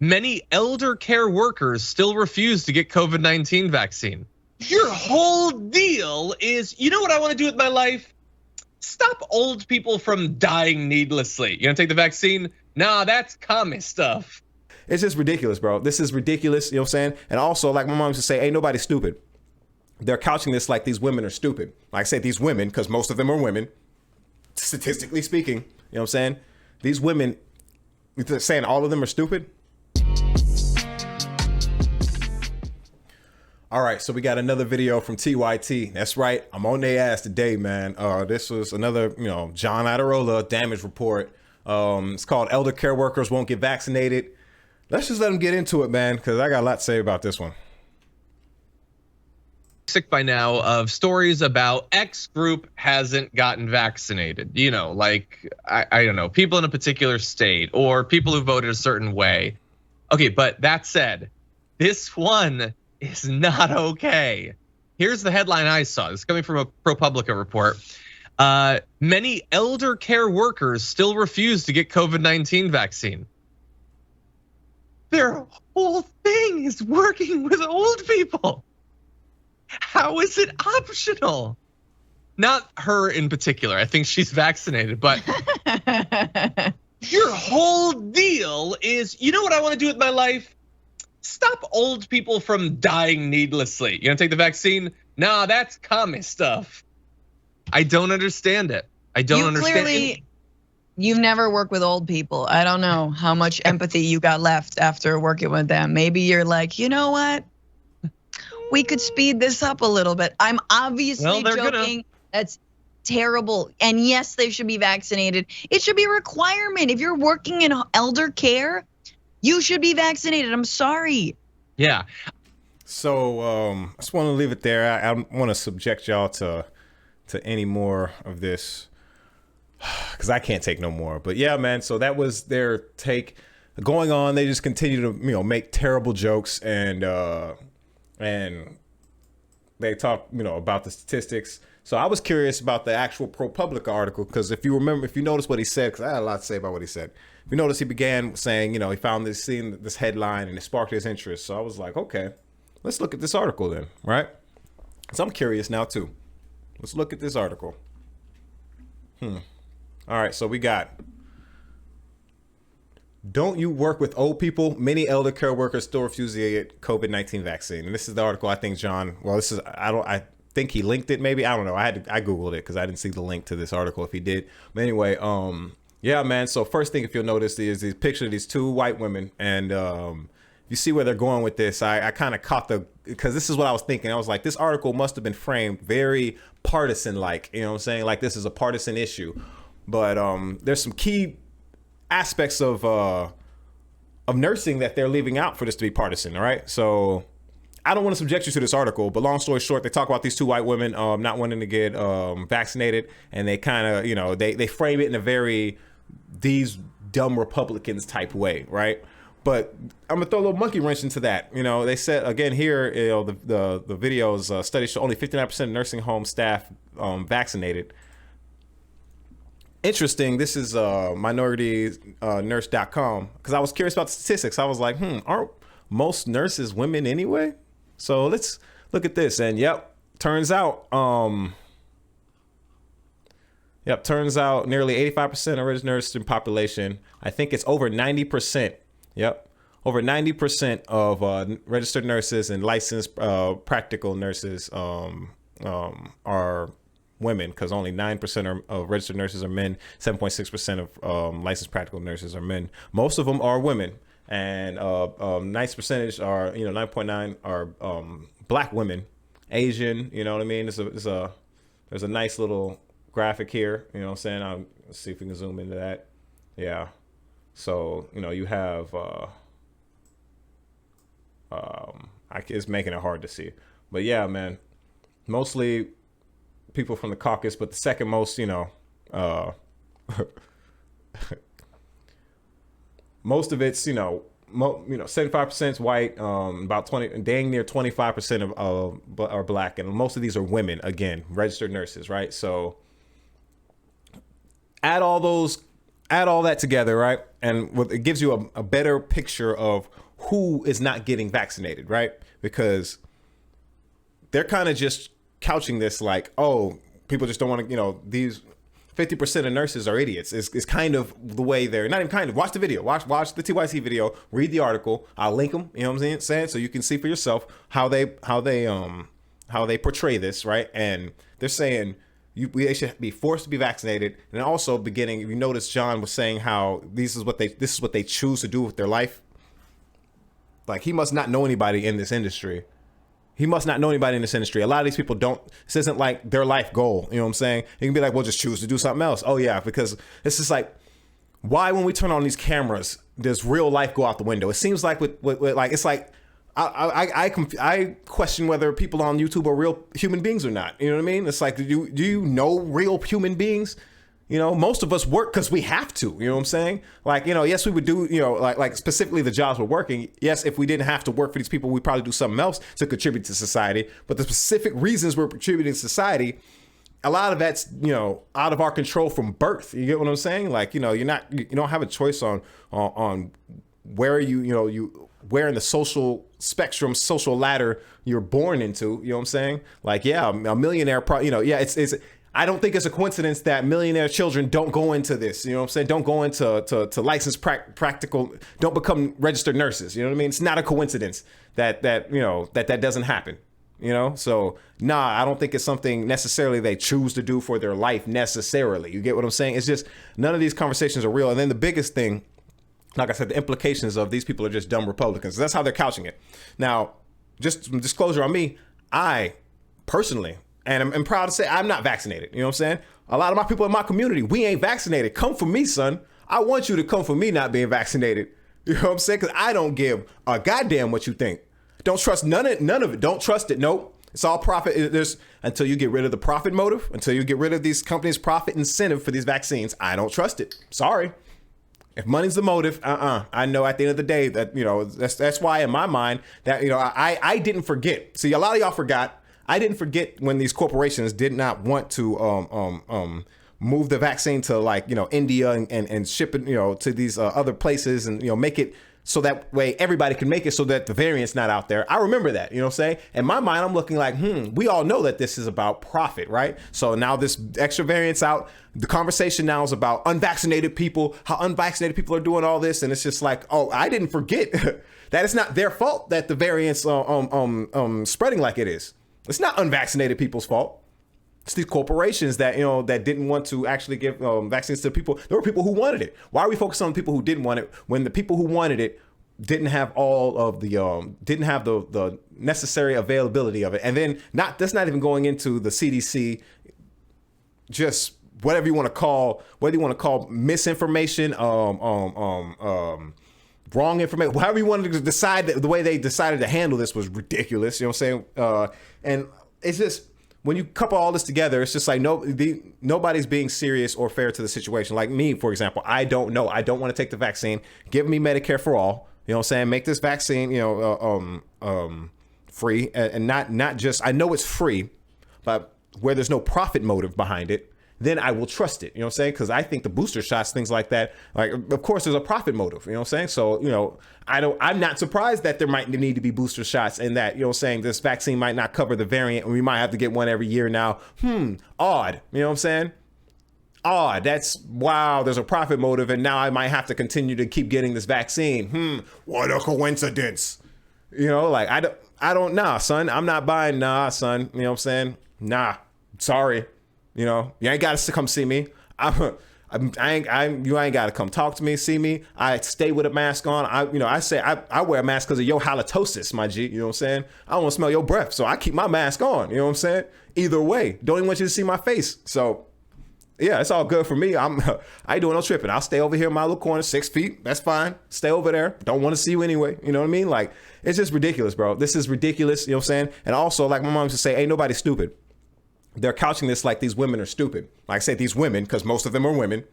Many elder care workers still refuse to get COVID-19 vaccine. Your whole deal is, you know what I want to do with my life? Stop old people from dying needlessly. You gonna take the vaccine? Nah, that's commie stuff. It's just ridiculous, bro. This is ridiculous, you know what I'm saying? And also, like my mom used to say, ain't nobody stupid. They're couching this like these women are stupid. Like I said, these women, because most of them are women, statistically speaking, you know what I'm saying? These women, they're saying all of them are stupid. All right, so we got another video from TyT. That's right, I'm on their ass today, man. This was another, John Adirola damage report. It's called Elder Care Workers Won't Get Vaccinated. Let's just let them get into it, man, because I got a lot to say about this one. Sick by now of stories about X group hasn't gotten vaccinated. You know, like, I don't know, people in a particular state or people who voted a certain way. Okay, but that said, this one is not okay. Here's the headline I saw. This is coming from a ProPublica report. Many elder care workers still refuse to get COVID-19 vaccine. Their whole thing is working with old people. How is it optional? Not her in particular. I think she's vaccinated, but your whole deal is, you know what I want to do with my life? Stop old people from dying needlessly. You gonna take the vaccine? Nah, that's commie stuff. I don't understand it. I don't understand it. You've never worked with old people. I don't know how much empathy you got left after working with them. Maybe you're like, you know what? We could speed this up a little bit. I'm obviously joking. That's terrible. And yes, they should be vaccinated. It should be a requirement. If you're working in elder care, you should be vaccinated. I'm sorry. Yeah. So I just want to leave it there. I want to subject y'all to any more of this because I can't take no more. But yeah, man. So that was their take going on. They just continue to make terrible jokes and they talk about the statistics. So I was curious about the actual ProPublica article because if you notice what he said, because I had a lot to say about what he said. If you notice, he began saying, he found seeing this headline and it sparked his interest. So I was like, okay, let's look at this article then, right? So I'm curious now too. Let's look at this article. All right, so we got, don't you work with old people? Many elder care workers still refuse to get COVID-19 vaccine. And this is the article I think John, I think he linked it maybe. I don't know. I Googled it because I didn't see the link to this article if he did. But anyway, yeah, man. So first thing, if you'll notice, is this picture of these two white women. And you see where they're going with this. I kind of caught because this is what I was thinking. I was like, this article must have been framed very partisan-like. You know what I'm saying? Like this is a partisan issue. But there's some key aspects of nursing that they're leaving out for this to be partisan. All right. So I don't want to subject you to this article, but long story short, they talk about these two white women not wanting to get vaccinated. And they kind of, they frame it in a very these dumb Republicans type way. Right. But I'm gonna throw a little monkey wrench into that. They said again here, the videos studies show only 59% of nursing home staff vaccinated. Interesting. This is minorityNurse.com because I was curious about the statistics. I was like, aren't most nurses women anyway? So let's look at this. And turns out nearly 85% of registered nursing population. I think it's over 90%. Over 90% of registered nurses and licensed practical nurses are women, because only 9% of registered nurses are men. 7.6% of licensed practical nurses are men. Most of them are women, and nice percentage are 9.9 are black women, Asian. You know what I mean? There's a nice little graphic here. You know what I'm saying? Let's see if we can zoom into that. Yeah. So you have it's making it hard to see, but yeah, man, mostly people from the caucus, but the second most, most of it's, 75% is white, about 20, dang near 25% are black, and most of these are women, again, registered nurses, right? So add all those add all that together, right? And it gives you a better picture of who is not getting vaccinated, right? Because they're kind of just couching this like, oh, people just don't want to, these 50% of nurses are idiots. It's kind of the way they're not even kind of. Watch the video, watch the TyT video, read the article. I'll link them. You know what I'm saying? So you can see for yourself how they portray this, right? And they're saying they should be forced to be vaccinated. And also beginning, if you notice, John was saying how this is what they choose to do with their life. Like, he must not know anybody in this industry. A lot of these people don't, this isn't like their life goal. You know what I'm saying? You can be like, well, just choose to do something else. Oh yeah, because it's just like, why when we turn on these cameras, does real life go out the window? It seems like with like, it's like, I question whether people on YouTube are real human beings or not. You know what I mean? It's like, do you know real human beings? Most of us work because we have to, you know what I'm saying? Like, yes, we would do, like specifically the jobs we're working. Yes, if we didn't have to work for these people, we'd probably do something else to contribute to society. But the specific reasons we're contributing to society, a lot of that's, out of our control from birth. You get what I'm saying? Like, you don't have a choice on where where in the social spectrum, social ladder you're born into. You know what I'm saying? Like, yeah, a millionaire, it's I don't think it's a coincidence that millionaire children don't go into this. You know what I'm saying? Don't go into to licensed practical, don't become registered nurses. You know what I mean? It's not a coincidence that doesn't happen. So I don't think it's something necessarily they choose to do for their life necessarily. You get what I'm saying? It's just none of these conversations are real. And then the biggest thing, like I said, the implications of these people are just dumb Republicans. That's how they're couching it. Now, just some disclosure on me, I personally, and I'm proud to say I'm not vaccinated. You know what I'm saying? A lot of my people in my community, we ain't vaccinated. Come for me, son. I want you to come for me not being vaccinated. You know what I'm saying? Because I don't give a goddamn what you think. Don't trust none of it. Don't trust it. Nope. It's all profit. Until you get rid of the profit motive, until you get rid of these companies' profit incentive for these vaccines, I don't trust it. Sorry. If money's the motive, I know at the end of the day that, that's why in my mind that, I didn't forget. See, a lot of y'all forgot. I didn't forget when these corporations did not want to move the vaccine to like, India and ship it, to these other places and, make it so that way everybody can make it so that the variant's not out there. I remember that, you know what I'm saying? In my mind, I'm looking like, we all know that this is about profit, right? So now this extra variant's out. The conversation now is about unvaccinated people, how unvaccinated people are doing all this. And it's just like, oh, I didn't forget that it's not their fault that the variant's spreading like it is. It's not unvaccinated people's fault. It's these corporations that, that didn't want to actually give vaccines to people. There were people who wanted it. Why are we focused on the people who didn't want it when the people who wanted it didn't have all of the, didn't have the necessary availability of it? And then that's not even going into the CDC, just whatever you want to call misinformation, wrong information, however you wanted to decide. The way they decided to handle this was ridiculous. You know what I'm saying? And it's just, when you couple all this together, it's just like nobody's being serious or fair to the situation. Like me, for example, I don't know. I don't want to take the vaccine. Give me Medicare for all. You know what I'm saying? Make this vaccine, free and not just, I know it's free, but where there's no profit motive behind it, then I will trust it. You know what I'm saying? Because I think the booster shots, things like that, like, of course, there's a profit motive. You know what I'm saying? So, I'm not surprised that there might need to be booster shots and that, this vaccine might not cover the variant and we might have to get one every year now. Odd. You know what I'm saying? Odd. That's, wow, there's a profit motive and now I might have to continue to keep getting this vaccine. What a coincidence. Like, I don't, nah, son. I'm not buying, nah, son. You know what I'm saying? Nah, sorry. You ain't got to come see me. You ain't got to come talk to me, see me. I stay with a mask on. I wear a mask because of your halitosis, my G. You know what I'm saying? I don't want to smell your breath, so I keep my mask on. You know what I'm saying? Either way, don't even want you to see my face. So, yeah, it's all good for me. I ain't doing no tripping. I'll stay over here in my little corner, 6 feet. That's fine. Stay over there. Don't want to see you anyway. You know what I mean? Like, it's just ridiculous, bro. This is ridiculous. You know what I'm saying? And also, like my mom used to say, ain't nobody stupid. They're couching this like these women are stupid. Like I say, these women, because most of them are women,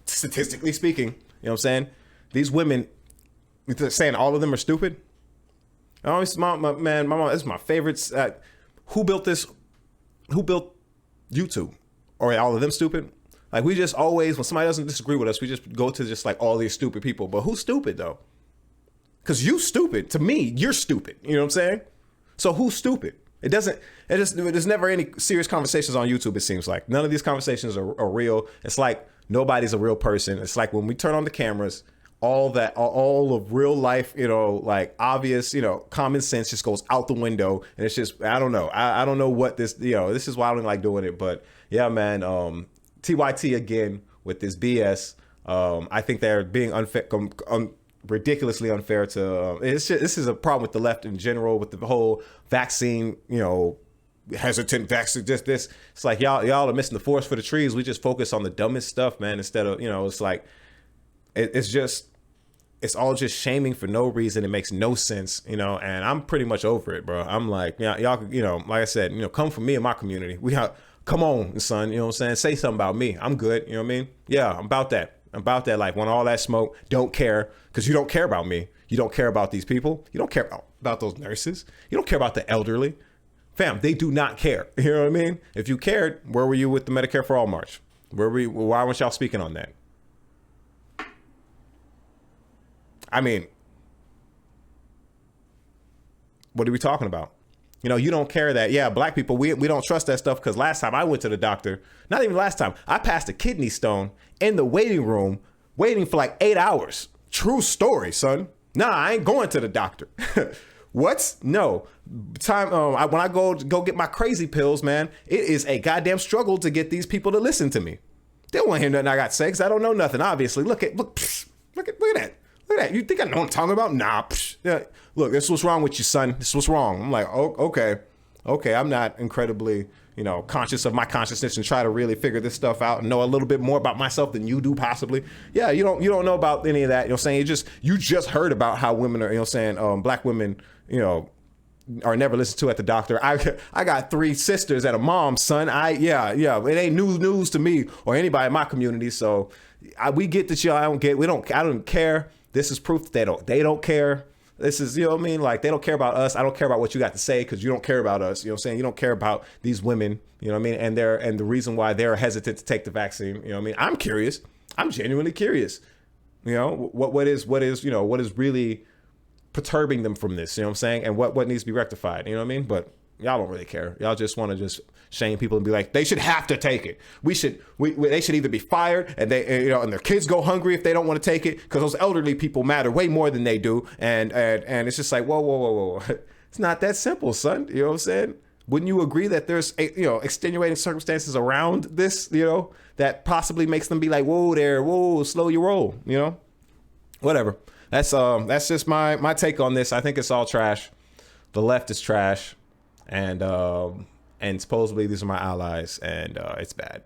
statistically speaking. You know what I'm saying? These women, saying all of them are stupid. Oh, my mom, this is my favorites. Who built this? Who built YouTube? Or are all of them stupid? Like we just always, when somebody doesn't disagree with us, we just go to just like all these stupid people. But who's stupid though? Because you stupid. To me, you're stupid. You know what I'm saying? So who's stupid? There's never any serious conversations on YouTube, it seems like. None of these conversations are real. It's like nobody's a real person. It's like when we turn on the cameras, all of real life, like obvious, common sense just goes out the window. And it's just, I don't know. I don't know what this, this is why I don't like doing it. But yeah, man, TyT again with this BS. I think they're being unfair, ridiculously unfair to, this is a problem with the left in general, with the whole vaccine, hesitant vaccine, this. It's like y'all are missing the forest for the trees. We just focus on the dumbest stuff, man, instead of, it's like, it's all just shaming for no reason. It makes no sense, and I'm pretty much over it, bro. I'm like, y'all, like I said, come for me and my community. Come on, son, you know what I'm saying? Say something about me. I'm good, you know what I mean? Yeah, I'm about that. Like, want all that smoke, don't care, because you don't care about me. You don't care about these people. You don't care about those nurses. You don't care about the elderly. Fam, they do not care. You know what I mean? If you cared, where were you with the Medicare for All march? Why weren't y'all speaking on that? I mean, what are we talking about? You don't care that, yeah, black people, we don't trust that stuff, because last time I went to the doctor, not even last time, I passed a kidney stone in the waiting room, waiting for like 8 hours. True story, son. Nah, I ain't going to the doctor. What? No. When I go get my crazy pills, man, it is a goddamn struggle to get these people to listen to me. They don't want to hear nothing I got to say, because I don't know nothing, obviously. Look at that. Look at that. You think I know what I'm talking about? Nah. Yeah. Look, this is what's wrong with you, son. This is what's wrong. I'm like, oh, okay. I'm not incredibly, conscious of my consciousness and try to really figure this stuff out and know a little bit more about myself than you do, possibly. Yeah, you don't know about any of that. You know what I'm saying? You just heard about how women are, black women, are never listened to at the doctor. I got 3 sisters and a mom, son. Yeah. It ain't news to me or anybody in my community. So we get that y'all I don't care. This is proof that they don't care. This is, you know what I mean? Like, they don't care about us. I don't care about what you got to say, because you don't care about us. You know what I'm saying? You don't care about these women, you know what I mean? And the reason why they're hesitant to take the vaccine, you know what I mean? I'm curious. I'm genuinely curious. What is really perturbing them from this, you know what I'm saying? And what needs to be rectified, you know what I mean? But y'all don't really care. Y'all just want to just shame people and be like, they should have to take it. They should either be fired and and their kids go hungry if they don't want to take it, because those elderly people matter way more than they do. And it's just like, whoa. It's not that simple, son. You know what I'm saying? Wouldn't you agree that there's extenuating circumstances around this, that possibly makes them be like, whoa, slow your roll, whatever. That's just my take on this. I think it's all trash. The left is trash. And supposedly these are my allies, and it's bad.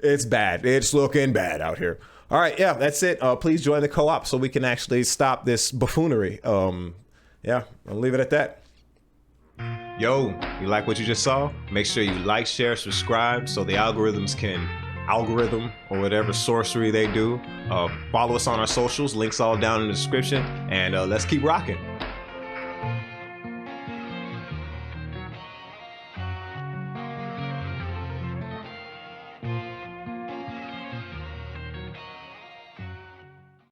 It's bad. It's looking bad out here. All right, yeah, that's it. Please join the co-op so we can actually stop this buffoonery. Yeah, I'll leave it at that. Yo, you like what you just saw? Make sure you like, share, subscribe so the algorithms can algorithm or whatever sorcery they do. Follow us on our socials. Links all down in the description. And let's keep rocking.